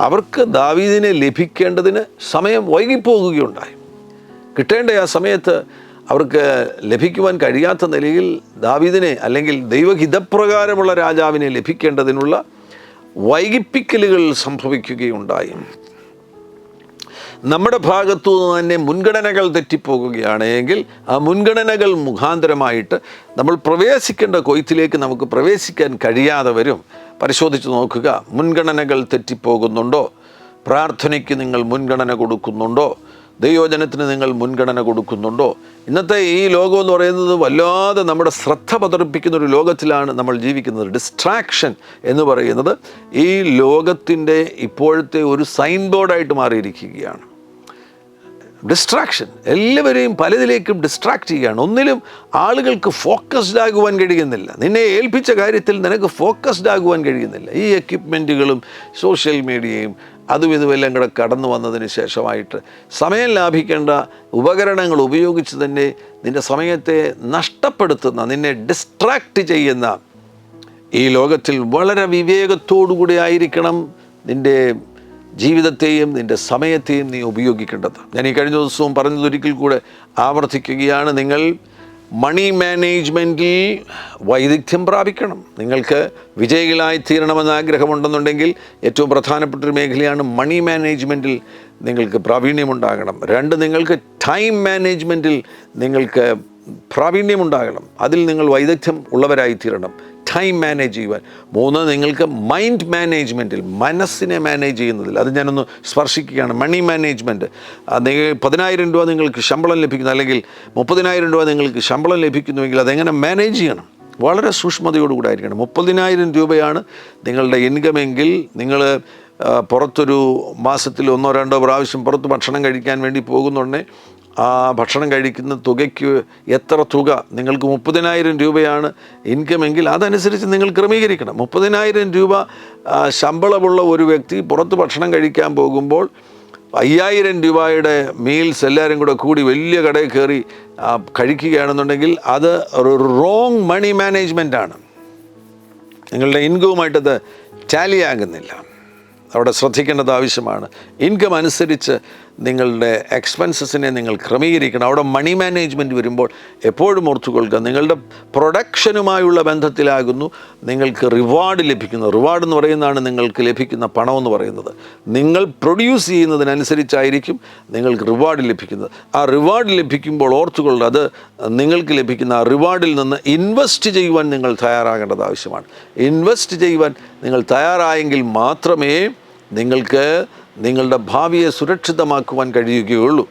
അവർക്ക് ദാവീദിനെ ലഭിക്കേണ്ടതിന് സമയം വൈകിപ്പോകുകയുണ്ടായി. കിട്ടേണ്ട ആ സമയത്ത് അവർക്ക് ലഭിക്കുവാൻ കഴിയാത്ത നിലയിൽ ദാവീദിനെ അല്ലെങ്കിൽ ദൈവഹിതപ്രകാരമുള്ള രാജാവിനെ ലഭിക്കേണ്ടതിനുള്ള വൈകിപ്പിക്കലുകൾ സംഭവിക്കുകയുണ്ടായി. നമ്മുടെ ഭാഗത്തു നിന്ന് തന്നെ മുൻഗണനകൾ തെറ്റിപ്പോകുകയാണ് എങ്കിൽ ആ മുൻഗണനകൾ മുഖാന്തരമായിട്ട് നമ്മൾ പ്രവേശിക്കേണ്ട കൊയ്ത്തിലേക്ക് നമുക്ക് പ്രവേശിക്കാൻ കഴിയാതെ വരും. പരിശോധിച്ച് നോക്കുക. മുൻഗണനകൾ തെറ്റിപ്പോകുന്നുണ്ടോ? പ്രാർത്ഥനയ്ക്ക് നിങ്ങൾ മുൻഗണന കൊടുക്കുന്നുണ്ടോ? ദൈവജനത്തിന് നിങ്ങൾ മുൻഗണന കൊടുക്കുന്നുണ്ടോ? ഇന്നത്തെ ഈ ലോകം എന്ന് പറയുന്നത് വല്ലാതെ നമ്മുടെ ശ്രദ്ധ പതറിപ്പിക്കുന്ന ഒരു ലോകത്തിലാണ് നമ്മൾ ജീവിക്കുന്നത്. ഡിസ്ട്രാക്ഷൻ എന്ന് പറയുന്നത് ഈ ലോകത്തിൻ്റെ ഇപ്പോഴത്തെ ഒരു സൈൻ ബോർഡായിട്ട് മാറിയിരിക്കുകയാണ്. ഡിസ്ട്രാക്ഷൻ എല്ലാവരെയും പലതിലേക്കും ഡിസ്ട്രാക്റ്റ് ചെയ്യുകയാണ്. ഒന്നിലും ആളുകൾക്ക് ഫോക്കസ്ഡ് ആകുവാൻ കഴിയുന്നില്ല. നിന്നെ ഏൽപ്പിച്ച കാര്യത്തിൽ നിനക്ക് ഫോക്കസ്ഡ് ആകുവാൻ കഴിയുന്നില്ല. ഈ എക്യുപ്മെൻറ്റുകളും സോഷ്യൽ മീഡിയയും അതും ഇതുമെല്ലാം കൂടെ കടന്നു വന്നതിന് ശേഷമായിട്ട് സമയം ലാഭിക്കേണ്ട ഉപകരണങ്ങൾ ഉപയോഗിച്ച് തന്നെ നിൻ്റെ സമയത്തെ നഷ്ടപ്പെടുത്തുന്ന, നിന്നെ ഡിസ്ട്രാക്റ്റ് ചെയ്യുന്ന ഈ ലോകത്തിൽ വളരെ വിവേകത്തോടുകൂടി ആയിരിക്കണം നിൻ്റെ ജീവിതത്തെയും നിൻ്റെ സമയത്തെയും നീ ഉപയോഗിക്കേണ്ടത്. ഞാൻ ഈ കഴിഞ്ഞ ദിവസവും പറഞ്ഞതൊരിക്കൽ കൂടെ ആവർത്തിക്കുകയാണ്. നിങ്ങൾ മണി മാനേജ്മെൻറ്റിൽ വൈദഗ്ധ്യം പ്രാപിക്കണം. നിങ്ങൾക്ക് വിജയികളായി തീരണമെന്ന് ആഗ്രഹമുണ്ടെന്നുണ്ടെങ്കിൽ ഏറ്റവും പ്രധാനപ്പെട്ടൊരു മേഖലയാണ് മണി മാനേജ്മെൻറ്റിൽ നിങ്ങൾക്ക് പ്രാവീണ്യമുണ്ടാകണം. 2, നിങ്ങൾക്ക് ടൈം മാനേജ്മെൻറ്റിൽ നിങ്ങൾക്ക് പ്രാവീണ്യമുണ്ടാകണം. അതിൽ നിങ്ങൾ വൈദഗ്ധ്യം ഉള്ളവരായി തീരണം, ടൈം മാനേജ് ചെയ്യുവാൻ. 3, നിങ്ങൾക്ക് മൈൻഡ് മാനേജ്മെൻറ്റിൽ, മനസ്സിനെ മാനേജ് ചെയ്യുന്നതിൽ, അത് ഞാനൊന്ന് സ്പർശിക്കുകയാണ്. മണി മാനേജ്മെൻറ്റ്. 10,000 രൂപ നിങ്ങൾക്ക് ശമ്പളം ലഭിക്കുന്നു, അല്ലെങ്കിൽ 30,000 രൂപ നിങ്ങൾക്ക് ശമ്പളം ലഭിക്കുന്നുവെങ്കിൽ അതെങ്ങനെ മാനേജ് ചെയ്യണം? വളരെ സൂക്ഷ്മതയോടുകൂടി ആയിരിക്കണം. 30,000 രൂപയാണ് നിങ്ങളുടെ ഇൻകമെങ്കിൽ നിങ്ങൾ പുറത്തൊരു മാസത്തിൽ 1-2 പ്രാവശ്യം പുറത്ത് ഭക്ഷണം കഴിക്കാൻ വേണ്ടി പോകുന്നുണ്ടെങ്കിൽ ആ ഭക്ഷണം കഴിക്കുന്ന തുകയ്ക്ക് എത്ര തുക നിങ്ങൾക്ക് 30,000 രൂപയാണ് ഇൻകമെങ്കിൽ അതനുസരിച്ച് നിങ്ങൾ ക്രമീകരിക്കണം. 30,000 രൂപ ശമ്പളമുള്ള ഒരു വ്യക്തി പുറത്ത് ഭക്ഷണം കഴിക്കാൻ പോകുമ്പോൾ 5,000 രൂപയുടെ മീൽസ് എല്ലാവരും കൂടി വലിയ കടയിൽ കയറി കഴിക്കുകയാണെന്നുണ്ടെങ്കിൽ അത് ഒരു റോങ് മണി മാനേജ്മെൻറ്റാണ്. നിങ്ങളുടെ ഇൻകവുമായിട്ടത് ടാലി ആകുന്നില്ല. അവിടെ ശ്രദ്ധിക്കേണ്ടത് ആവശ്യമാണ്. ഇൻകം അനുസരിച്ച് നിങ്ങളുടെ എക്സ്പെൻസസിനെ നിങ്ങൾ ക്രമീകരിക്കണം. അവിടെ മണി മാനേജ്മെൻറ്റ് വരുമ്പോൾ എപ്പോഴും ഓർത്തുകൊള്ളുക, നിങ്ങളുടെ പ്രൊഡക്ഷനുമായുള്ള ബന്ധത്തിലാകുന്നു നിങ്ങൾക്ക് റിവാർഡ് ലഭിക്കുന്നത്. റിവാർഡ് എന്ന് പറയുന്നതാണ് നിങ്ങൾക്ക് ലഭിക്കുന്ന പണം എന്ന് പറയുന്നത്. നിങ്ങൾ പ്രൊഡ്യൂസ് ചെയ്യുന്നതിനനുസരിച്ചായിരിക്കും നിങ്ങൾക്ക് റിവാർഡ് ലഭിക്കുന്നത്. ആ റിവാർഡ് ലഭിക്കുമ്പോൾ ഓർത്തുകൊള്ളുക, അത് നിങ്ങൾക്ക് ലഭിക്കുന്ന ആ റിവാർഡിൽ നിന്ന് ഇൻവെസ്റ്റ് ചെയ്യുവാൻ നിങ്ങൾ തയ്യാറാകേണ്ടത് ആവശ്യമാണ്. ഇൻവെസ്റ്റ് ചെയ്യുവാൻ നിങ്ങൾ തയ്യാറായെങ്കിൽ മാത്രമേ നിങ്ങൾക്ക് നിങ്ങളുടെ ഭാവിയെ സുരക്ഷിതമാക്കുവാൻ കഴിയുകയുള്ളൂ.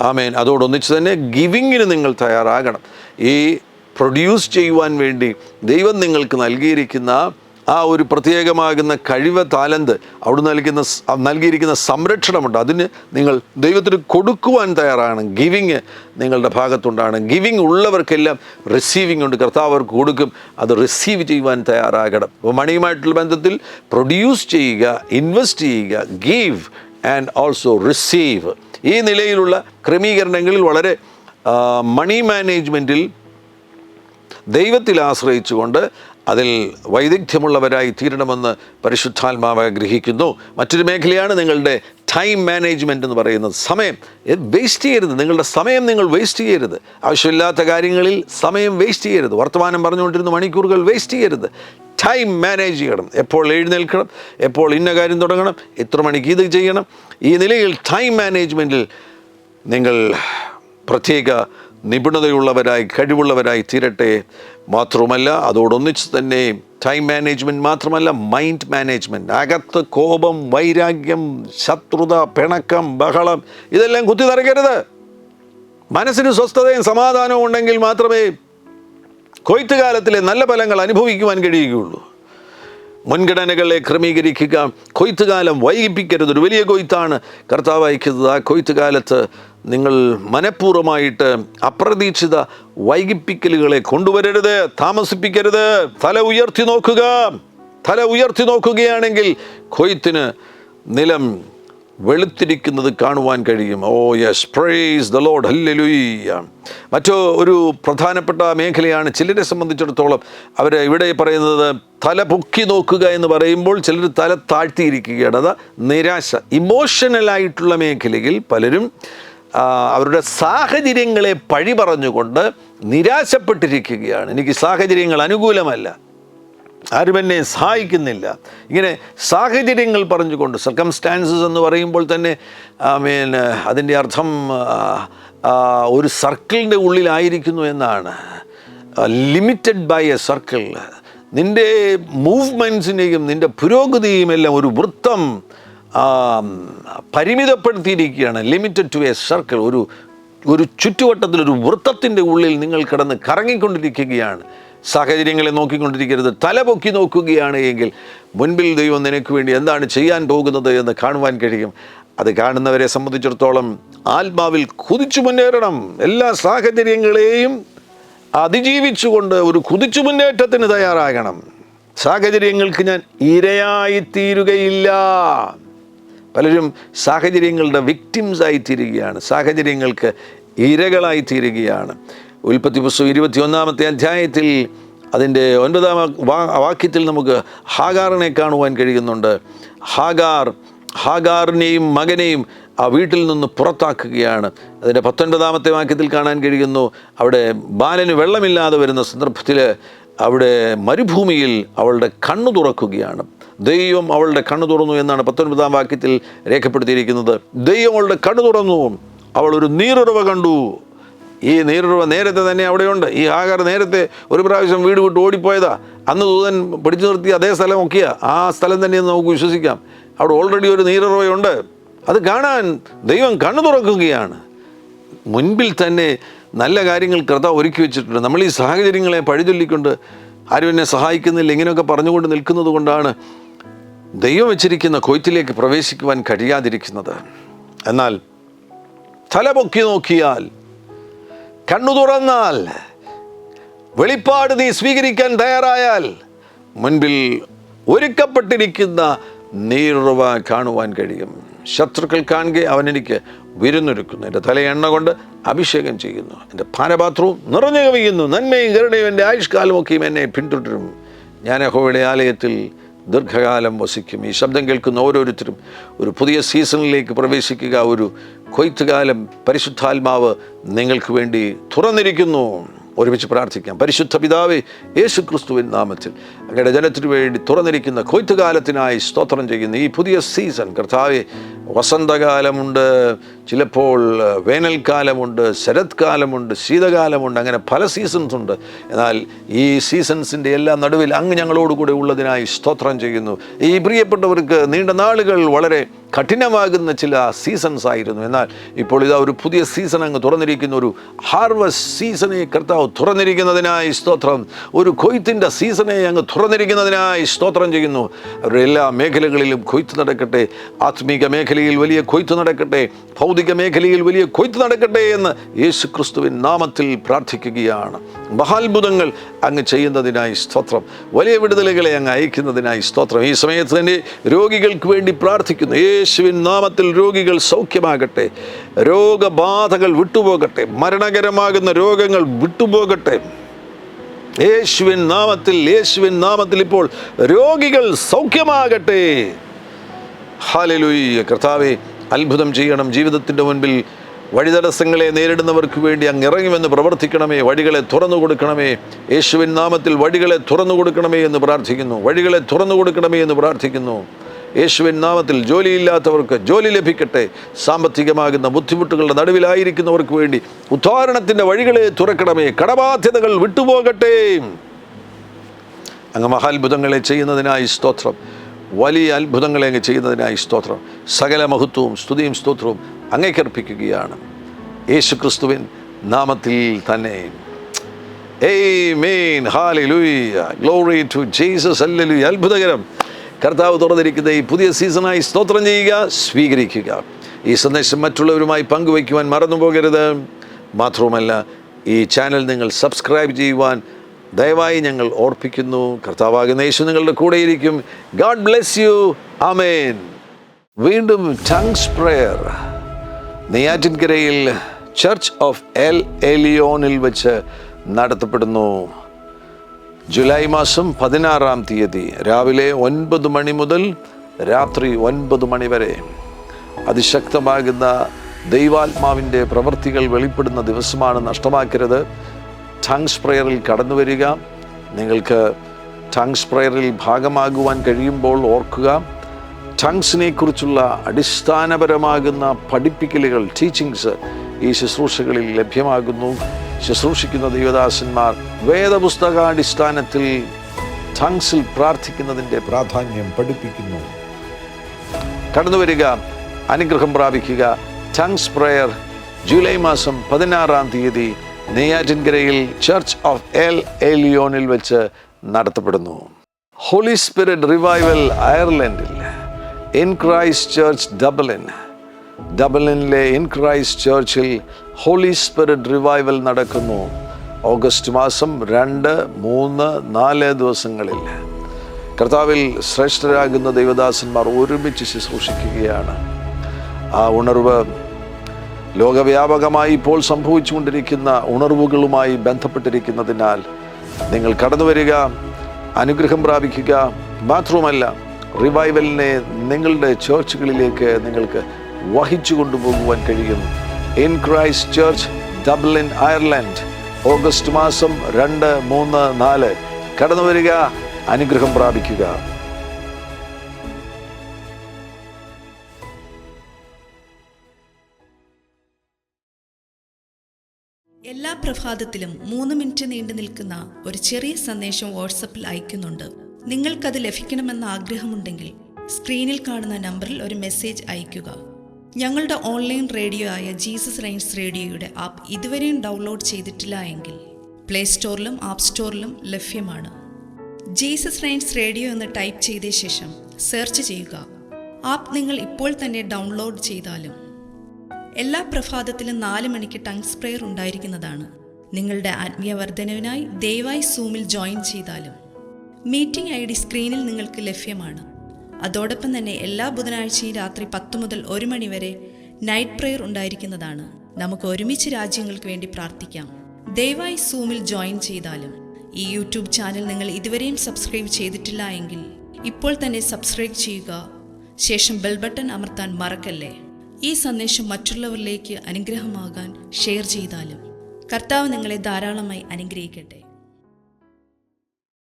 ആമേൻ. അതോടൊന്നിച്ച് തന്നെ ഗിവിങ്ങിന് നിങ്ങൾ തയ്യാറാകണം. ഈ പ്രൊഡ്യൂസ് ചെയ്യുവാൻ വേണ്ടി ദൈവം നിങ്ങൾക്ക് നൽകിയിരിക്കുന്ന ആ ഒരു പ്രത്യേകമാകുന്ന കഴിവ്, താലന്ത്, അവിടെ നൽകിയിരിക്കുന്ന സംരക്ഷണമുണ്ട്. അതിന് നിങ്ങൾ ദൈവത്തിന് കൊടുക്കുവാൻ തയ്യാറാണ്. ഗിവിങ് നിങ്ങളുടെ ഭാഗത്തുണ്ടാണ്. ഗിവിങ് ഉള്ളവർക്കെല്ലാം റിസീവിങ് ഉണ്ട്. കർത്താവ് അവർക്ക് കൊടുക്കും. അത് റിസീവ് ചെയ്യുവാൻ തയ്യാറാകണം. അപ്പോൾ മണിയുമായിട്ടുള്ള ബന്ധത്തിൽ പ്രൊഡ്യൂസ് ചെയ്യുക, ഇൻവെസ്റ്റ് ചെയ്യുക, ഗീവ്, ആൻഡ് ഓൾസോ റിസീവ്. ഈ നിലയിലുള്ള ക്രമീകരണങ്ങളിൽ വളരെ മണി മാനേജ്മെൻറ്റിൽ ദൈവത്തിൽ ആശ്രയിച്ചുകൊണ്ട് അതിൽ വൈദഗ്ധ്യമുള്ളവരായി തീരണമെന്ന് പരിശുദ്ധാത്മാവ് ആഗ്രഹിക്കുന്നു. മറ്റൊരു മേഖലയാണ് നിങ്ങളുടെ ടൈം മാനേജ്മെൻറ്റ് എന്ന് പറയുന്നത്. സമയം വേസ്റ്റ് ചെയ്യരുത്. നിങ്ങളുടെ സമയം നിങ്ങൾ വേസ്റ്റ് ചെയ്യരുത്. ആവശ്യമില്ലാത്ത കാര്യങ്ങളിൽ സമയം വേസ്റ്റ് ചെയ്യരുത്. വർത്തമാനം പറഞ്ഞുകൊണ്ടിരുന്ന മണിക്കൂറുകൾ വേസ്റ്റ് ചെയ്യരുത്. ടൈം മാനേജ് ചെയ്യണം. എപ്പോൾ എഴുന്നേൽക്കണം, എപ്പോൾ ഇന്ന കാര്യം തുടങ്ങണം, എത്ര മണിക്ക് ഇത് ചെയ്യണം. ഈ നിലയിൽ ടൈം മാനേജ്മെൻറ്റിൽ നിങ്ങൾ പ്രത്യേക നിപുണതയുള്ളവരായി കഴിവുള്ളവരായി തീരട്ടെ. മാത്രമല്ല അതോടൊന്നിച്ച് തന്നെ ടൈം മാനേജ്മെൻറ്റ് മാത്രമല്ല, മൈൻഡ് മാനേജ്മെൻറ്റ്. അകത്ത് കോപം, വൈരാഗ്യം, ശത്രുത, പിണക്കം, ബഹളം ഇതെല്ലാം കുത്തി നിറയ്ക്കരുത്. മനസ്സിന് സ്വസ്ഥതയും സമാധാനവും ഉണ്ടെങ്കിൽ മാത്രമേ കൊയ്ത്തുകാലത്തിലെ നല്ല ഫലങ്ങൾ അനുഭവിക്കുവാൻ കഴിയുകയുള്ളൂ. മുൻഗണനകളെ ക്രമീകരിക്കുക. കൊയ്ത്തുകാലം വൈകിപ്പിക്കരുത്. ഒരു വലിയ കൊയ്ത്താണ് കർത്താവ് അയക്കുന്നത്. ആ കൊയ്ത്തുകാലത്ത് നിങ്ങൾ മനഃപൂർവ്വമായിട്ട് അപ്രതീക്ഷിത വൈകിപ്പിക്കലുകളെ കൊണ്ടുവരരുത്, താമസിപ്പിക്കരുത്. തല ഉയർത്തി നോക്കുക. തല ഉയർത്തി നോക്കുകയാണെങ്കിൽ കൊയ്ത്തിന് നിലം വെളുത്തിരിക്കുന്നത് കാണുവാൻ കഴിയും. Oh yes, praise the Lord, hallelujah. ഒരു പ്രധാനപ്പെട്ട മേഖലയാണ് ചിലരെ സംബന്ധിച്ചിടത്തോളം. അവർ ഇവിടെ പറയുന്നത് തല പൊക്കി നോക്കുക എന്ന് പറയുമ്പോൾ ചിലർ തല താഴ്ത്തിയിരിക്കുകയാണ്. അത് നിരാശ. ഇമോഷണലായിട്ടുള്ള മേഖലയിൽ പലരും അവരുടെ സാഹചര്യങ്ങളെ പഴി പറഞ്ഞുകൊണ്ട് നിരാശപ്പെട്ടിരിക്കുകയാണ്. എനിക്ക് സാഹചര്യങ്ങൾ അനുകൂലമല്ല, ആരും എന്നെ സഹായിക്കുന്നില്ല. ഇങ്ങനെ സാഹചര്യങ്ങൾ പറഞ്ഞുകൊണ്ട്, സർക്കംസ്റ്റാൻസസ് എന്ന് പറയുമ്പോൾ തന്നെ അതിൻ്റെ അർത്ഥം ഒരു സർക്കിളിൻ്റെ ഉള്ളിലായിരിക്കുന്നു എന്നാണ്. Limited by a circle. നിൻ്റെ മൂവ്മെൻറ്റ്സിനെയും നിൻ്റെ പുരോഗതിയും എല്ലാം ഒരു വൃത്തം പരിമിതപ്പെടുത്തിയിരിക്കുകയാണ്. Limited to a circle. ഒരു ചുറ്റുവട്ടത്തിൽ, ഒരു വൃത്തത്തിൻ്റെ ഉള്ളിൽ നിങ്ങൾ കിടന്ന് കറങ്ങിക്കൊണ്ടിരിക്കുകയാണ്. സാഹചര്യങ്ങളെ നോക്കിക്കൊണ്ടിരിക്കരുത്. തലപൊക്കി നോക്കുകയാണ് എങ്കിൽ മുൻപിൽ ദൈവം നിനക്ക് വേണ്ടി എന്താണ് ചെയ്യാൻ പോകുന്നത് എന്ന് കാണുവാൻ കഴിയും. അത് കാണുന്നവരെ സംബന്ധിച്ചിടത്തോളം ആത്മാവിൽ കുതിച്ചു മുന്നേറണം. എല്ലാ സാഹചര്യങ്ങളെയും അതിജീവിച്ചുകൊണ്ട് ഒരു കുതിച്ചു മുന്നേറ്റത്തിന് തയ്യാറാകണം. സാഹചര്യങ്ങൾക്ക് ഞാൻ ഇരയായിത്തീരുകയില്ല. പലരും സാഹചര്യങ്ങളുടെ വിക്ടിംസായി തീരുകയാണ്, സാഹചര്യങ്ങൾക്ക് ഇരകളായിത്തീരുകയാണ്. ഉൽപ്പത്തി പുസ്തകം 21-ാമത്തെ അധ്യായത്തിൽ അതിൻ്റെ 9-ാം വാക്യത്തിൽ നമുക്ക് ഹാഗാറിനെ കാണുവാൻ കഴിയുന്നുണ്ട്. ഹാഗാറിനെയും മകനെയും ആ വീട്ടിൽ നിന്ന് പുറത്താക്കുകയാണ്. അതിൻ്റെ 19-ാമത്തെ വാക്യത്തിൽ കാണാൻ കഴിയുന്നു, അവിടെ ബാലന് വെള്ളമില്ലാതെ വരുന്ന സന്ദർഭത്തിൽ അവിടെ മരുഭൂമിയിൽ അവളുടെ കണ്ണു തുറക്കുകയാണ്. ദൈവം അവളുടെ കണ്ണു തുറന്നു എന്നാണ് 19-ാം വാക്യത്തിൽ രേഖപ്പെടുത്തിയിരിക്കുന്നത്. ദൈവം അവളുടെ കണ്ണു തുറന്നു, അവൾ ഒരു നീരുറവ കണ്ടു. ഈ നീരുറവ നേരത്തെ തന്നെ അവിടെയുണ്ട്. ഈ ഹാഗാർ നേരത്തെ ഒരു പ്രാവശ്യം വീട് വിട്ട് ഓടിപ്പോയതാ. അന്ന് ദൂതൻ പിടിച്ചു നിർത്തി അതേ സ്ഥലമൊക്കെയാ, ആ സ്ഥലം തന്നെയെന്ന് നമുക്ക് വിശ്വസിക്കാം. അവിടെ ഓൾറെഡി ഒരു നീരുറവയുണ്ട്. അത് കാണാൻ ദൈവം കണ്ണു തുറക്കുകയാണ്. മുൻപിൽ തന്നെ നല്ല കാര്യങ്ങൾ കർത്താവ് ഒരുക്കി വെച്ചിട്ടുണ്ട്. നമ്മൾ ഈ സാഹചര്യങ്ങളെ പഴിചൊല്ലിക്കൊണ്ട് ആരും എന്നെ സഹായിക്കുന്നില്ല ഇങ്ങനെയൊക്കെ പറഞ്ഞുകൊണ്ട് നിൽക്കുന്നത് കൊണ്ടാണ് ദൈവം വെച്ചിരിക്കുന്ന കൊയ്ത്തിലേക്ക് പ്രവേശിക്കുവാൻ കഴിയാതിരിക്കുന്നത്. എന്നാൽ തലപൊക്കി നോക്കിയാൽ, കണ്ണു തുറന്നാൽ, വെളിപ്പാട് നീ സ്വീകരിക്കാൻ തയ്യാറായാൽ മുൻപിൽ ഒരുക്കപ്പെട്ടിരിക്കുന്ന നീരുറവ കാണുവാൻ കഴിയും. ശത്രുക്കൾ കാണുക അവൻ എനിക്ക് വിരുന്നൊരുക്കുന്നു, എൻ്റെ തല എണ്ണ കൊണ്ട് അഭിഷേകം ചെയ്യുന്നു, എൻ്റെ പാനപാത്രവും നിറഞ്ഞു കവിയുന്നു, നന്മയും കരുണയും എൻ്റെ ആയുഷ്കാലമൊക്കെയും എന്നെ പിന്തുടരും. ഞാൻ യഹോവയുടെ ആലയത്തിൽ ദീർഘകാലം വസിക്കും. ഈ ശബ്ദം കേൾക്കുന്ന ഓരോരുത്തരും ഒരു പുതിയ സീസണിലേക്ക് പ്രവേശിക്കുക. ഒരു കൊയ്ത്തുകാലം പരിശുദ്ധാത്മാവ് നിങ്ങൾക്ക് വേണ്ടി തുറന്നിരിക്കുന്നു. ഒരുമിച്ച് പ്രാർത്ഥിക്കാം. പരിശുദ്ധ പിതാവേ, യേശു ക്രിസ്തുവിൻ നാമത്തിൽ അങ്ങയുടെ ജനത്തിനു വേണ്ടി തുറന്നിരിക്കുന്ന കൊയ്ത്തുകാലത്തിനായി സ്തോത്രം ചെയ്യുന്നു. ഈ പുതിയ സീസൺ കർത്താവേ, വസന്തകാലമുണ്ട്, ചിലപ്പോൾ വേനൽക്കാലമുണ്ട്, ശരത്കാലമുണ്ട്, ശീതകാലമുണ്ട്, അങ്ങനെ പല സീസൺസ് ഉണ്ട്. എന്നാൽ ഈ സീസൺസിൻ്റെ എല്ലാം നടുവിൽ അങ്ങ് ഞങ്ങളോടുകൂടെ ഉള്ളതിനായി സ്തോത്രം ചെയ്യുന്നു. ഈ പ്രിയപ്പെട്ടവർക്ക് നീണ്ട നാളുകൾ വളരെ കഠിനമാകുന്ന ചില സീസൺസ് ആയിരുന്നു. എന്നാൽ ഇപ്പോൾ ഇതാ ഒരു പുതിയ സീസൺ അങ്ങ് തുറന്നിരിക്കുന്ന, ഒരു ഹാർവസ്റ്റ് സീസണെ കർത്താവ് തുറന്നിരിക്കുന്നതിനായി സ്തോത്രം. ഒരു കൊയ്ത്തിൻ്റെ സീസണെ അങ്ങ് തുറന്നിരിക്കുന്നതിനായി സ്തോത്രം ചെയ്യുന്നു. അവരുടെ എല്ലാ മേഖലകളിലും കൊയ്ത്ത് നടക്കട്ടെ. ആത്മീക മേഖലയിൽ മേഖലയിൽ വലിയ കൊയ്ത്ത് നടക്കട്ടെ, ഭൗതിക മേഖലയിൽ വലിയ കൊയ്ത്ത് നടക്കട്ടെ എന്ന് യേശു ക്രിസ്തുവിൻ നാമത്തിൽ പ്രാർത്ഥിക്കുകയാണ്. മഹാത്ഭുതങ്ങൾ അങ്ങ് ചെയ്യുന്നതിനായി സ്തോത്രം. വലിയ വിടുതലുകളെ അങ്ങ് അയക്കുന്നതിനായി സ്തോത്രം. ഈ സമയത്ത് തന്നെ രോഗികൾക്ക് വേണ്ടി പ്രാർത്ഥിക്കുന്നു. യേശുവിൻ നാമത്തിൽ രോഗികൾ സൗഖ്യമാകട്ടെ, രോഗബാധകൾ വിട്ടുപോകട്ടെ, മരണകരമാകുന്ന രോഗങ്ങൾ വിട്ടുപോകട്ടെ. യേശുവിൻ നാമത്തിൽ ഇപ്പോൾ രോഗികൾ സൗഖ്യമാകട്ടെ. ഹല്ലേലൂയ. കർത്താവേ, അത്ഭുതം ചെയ്യണം. ജീവിതത്തിൻ്റെ മുൻപിൽ വഴിതടസ്സങ്ങളെ നേരിടുന്നവർക്ക് വേണ്ടി അങ്ങ് ഇറങ്ങിവെന്ന് പ്രവർത്തിക്കണമേ. വഴികളെ തുറന്നു കൊടുക്കണമേ. യേശുവിൻ നാമത്തിൽ വഴികളെ തുറന്നു കൊടുക്കണമേ എന്ന് പ്രാർത്ഥിക്കുന്നു. വഴികളെ തുറന്നു കൊടുക്കണമേ എന്ന് പ്രാർത്ഥിക്കുന്നു. യേശുവിൻ നാമത്തിൽ ജോലിയില്ലാത്തവർക്ക് ജോലി ലഭിക്കട്ടെ. സാമ്പത്തികമാകുന്ന ബുദ്ധിമുട്ടുകളുടെ നടുവിലായിരിക്കുന്നവർക്ക് വേണ്ടി ഉദ്ധാരണത്തിൻ്റെ വഴികളെ തുറക്കണമേ. കടബാധ്യതകൾ വിട്ടുപോകട്ടെ. അങ്ങ് മഹാത്ഭുതങ്ങളെ ചെയ്യുന്നതിനായി സ്തോത്രം. വലിയ അത്ഭുതങ്ങളെ അങ്ങ് ചെയ്യുന്നതിനായി സ്തോത്രം. സകല മഹത്വവും സ്തുതിയും സ്തോത്രവും അങ്ങേക്കർപ്പിക്കുകയാണ് യേശു ക്രിസ്തുവിൻ നാമത്തിൽ തന്നെ. ആമേൻ. ഹല്ലേലൂയ. Glory to Jesus. ഹല്ലേലൂയ. അത്ഭുതകരം. കർത്താവ് തുറന്നിരിക്കുന്ന ഈ പുതിയ സീസണായി സ്തോത്രം ചെയ്യുക, സ്വീകരിക്കുക. ഈ സന്ദേശം മറ്റുള്ളവരുമായി പങ്കുവയ്ക്കുവാൻ മറന്നു പോകരുത്. മാത്രവുമല്ല, ഈ ചാനൽ നിങ്ങൾ സബ്സ്ക്രൈബ് ചെയ്യുവാൻ ദയവായി ഞങ്ങൾ ഓർപ്പിക്കുന്നു. കർത്താവാകുന്ന യേശു നിങ്ങളുടെ കൂടെയിരിക്കും. God bless you. ആമേൻ. വീണ്ടും ടങ്സ് പ്രേയർ നെയ്യാറ്റിൻകരയിൽ ചർച്ച് ഓഫ് എൽ എലിയോണിൽ വെച്ച് നടത്തപ്പെടുന്നു. ജൂലൈ മാസം 16-ാം തീയതി രാവിലെ 9 മണി മുതൽ രാത്രി 9 മണി വരെ അതിശക്തമാകുന്ന ദൈവാത്മാവിൻ്റെ പ്രവൃത്തികൾ വെളിപ്പെടുന്ന ദിവസമാണ്. നഷ്ടമാക്കരുത്. ടങ്സ് പ്രയറിൽ കടന്നു വരിക. നിങ്ങൾക്ക് ടങ്സ് പ്രയറിൽ ഭാഗമാകുവാൻ കഴിയുമ്പോൾ ഓർക്കുക, ടങ്സിനെ കുറിച്ചുള്ള അടിസ്ഥാനപരമാകുന്ന പഠിപ്പിക്കലുകൾ, ടീച്ചിങ്സ് ഈ ശുശ്രൂഷകളിൽ ലഭ്യമാകുന്നു. ശുശ്രൂഷിക്കുന്ന ദൈവദാസന്മാർ വേദപുസ്തകാടിസ്ഥാനത്തിൽ ടങ്സിൽ പ്രാർത്ഥിക്കുന്നതിൻ്റെ പ്രാധാന്യം പഠിപ്പിക്കുന്നു. കടന്നു വരിക, അനുഗ്രഹം പ്രാപിക്കുക. ടങ്സ് പ്രയർ ജൂലൈ മാസം 16-ാം തീയതി നെയ്യാറ്റിൻകരയിൽ ചർച്ച് ഓഫ് എൽ എലിയോണിൽ വെച്ച് നടത്തപ്പെടുന്നു. ഹോളി സ്പിരിറ്റ് റിവൈവൽ അയർലൻഡിൽ ഇൻ ക്രൈസ്റ്റ് ചർച്ച് ഡബ്ലിനിലെ ഇൻ ക്രൈസ്റ്റ് ചർച്ചിൽ ഹോളി സ്പിരിറ്റ് റിവൈവൽ നടക്കുന്നു. ഓഗസ്റ്റ് മാസം 2, 3, 4 ദിവസങ്ങളിൽ കർത്താവിൽ ശ്രേഷ്ഠരാകുന്ന ദൈവദാസന്മാർ ഒരുമിച്ച് ശുശ്രൂഷിക്കുകയാണ്. ആ ഉണർവ് ലോകവ്യാപകമായി ഇപ്പോൾ സംഭവിച്ചുകൊണ്ടിരിക്കുന്ന ഉണർവുകളുമായി ബന്ധപ്പെട്ടിരിക്കുന്നതിനാൽ നിങ്ങൾ കടന്നു വരിക, അനുഗ്രഹം പ്രാപിക്കുക. മാത്രവുമല്ല, റിവൈവലിനെ നിങ്ങളുടെ ചർച്ചുകളിലേക്ക് നിങ്ങൾക്ക് വഹിച്ചു കൊണ്ടുപോകുവാൻ കഴിയും. In Christ church Dublin Ireland August മാസം 2, 3, 4 കടന്നു വരിക, അനുഗ്രഹം പ്രാപിക്കുക. എല്ലാ പ്രഭാതത്തിലും 3 മിനിറ്റ് നീണ്ടു നിൽക്കുന്ന ഒരു ചെറിയ സന്ദേശം വാട്സപ്പിൽ അയക്കുന്നുണ്ട്. നിങ്ങൾക്കത് ലഭിക്കണമെന്ന ആഗ്രഹമുണ്ടെങ്കിൽ സ്ക്രീനിൽ കാണുന്ന നമ്പറിൽ ഒരു മെസ്സേജ് അയയ്ക്കുക. ഞങ്ങളുടെ ഓൺലൈൻ റേഡിയോ ആയ ജീസസ് റെയിൻസ് റേഡിയോയുടെ ആപ്പ് ഇതുവരെയും ഡൗൺലോഡ് ചെയ്തിട്ടില്ല എങ്കിൽ പ്ലേ സ്റ്റോറിലും ആപ്പ് സ്റ്റോറിലും ലഭ്യമാണ്. ജീസസ് റെയിൻസ് റേഡിയോ എന്ന് ടൈപ്പ് ചെയ്ത ശേഷം സെർച്ച് ചെയ്യുക. ആപ്പ് നിങ്ങൾ ഇപ്പോൾ തന്നെ ഡൗൺലോഡ് ചെയ്താലും എല്ലാ പ്രഭാതത്തിലും 4 മണിക്ക് ടങ്സ് പ്രയർ ഉണ്ടായിരിക്കുന്നതാണ്. നിങ്ങളുടെ ആത്മീയ വർധനവിനായി ദയവായി സൂമിൽ ജോയിൻ ചെയ്താലും. മീറ്റിംഗ് ID സ്ക്രീനിൽ നിങ്ങൾക്ക് ലഭ്യമാണ്. അതോടൊപ്പം തന്നെ എല്ലാ ബുധനാഴ്ചയും രാത്രി 10 മുതൽ 1 മണി വരെ നൈറ്റ് പ്രയർ ഉണ്ടായിരിക്കുന്നതാണ്. നമുക്ക് ഒരുമിച്ച് രാജ്യങ്ങൾക്ക് വേണ്ടി പ്രാർത്ഥിക്കാം. ദയവായി സൂമിൽ ജോയിൻ ചെയ്താലും. ഈ യൂട്യൂബ് ചാനൽ നിങ്ങൾ ഇതുവരെയും സബ്സ്ക്രൈബ് ചെയ്തിട്ടില്ല എങ്കിൽ ഇപ്പോൾ തന്നെ സബ്സ്ക്രൈബ് ചെയ്യുക. ശേഷം ബെൽ ബട്ടൺ അമർത്താൻ മറക്കല്ലേ. ഈ സന്ദേശം മറ്റുള്ളവരിലേക്ക് അനുഗ്രഹമാകാൻ ഷെയർ ചെയ്താലും. കർത്താവ് നിങ്ങളെ ധാരാളമായി അനുഗ്രഹിക്കട്ടെ.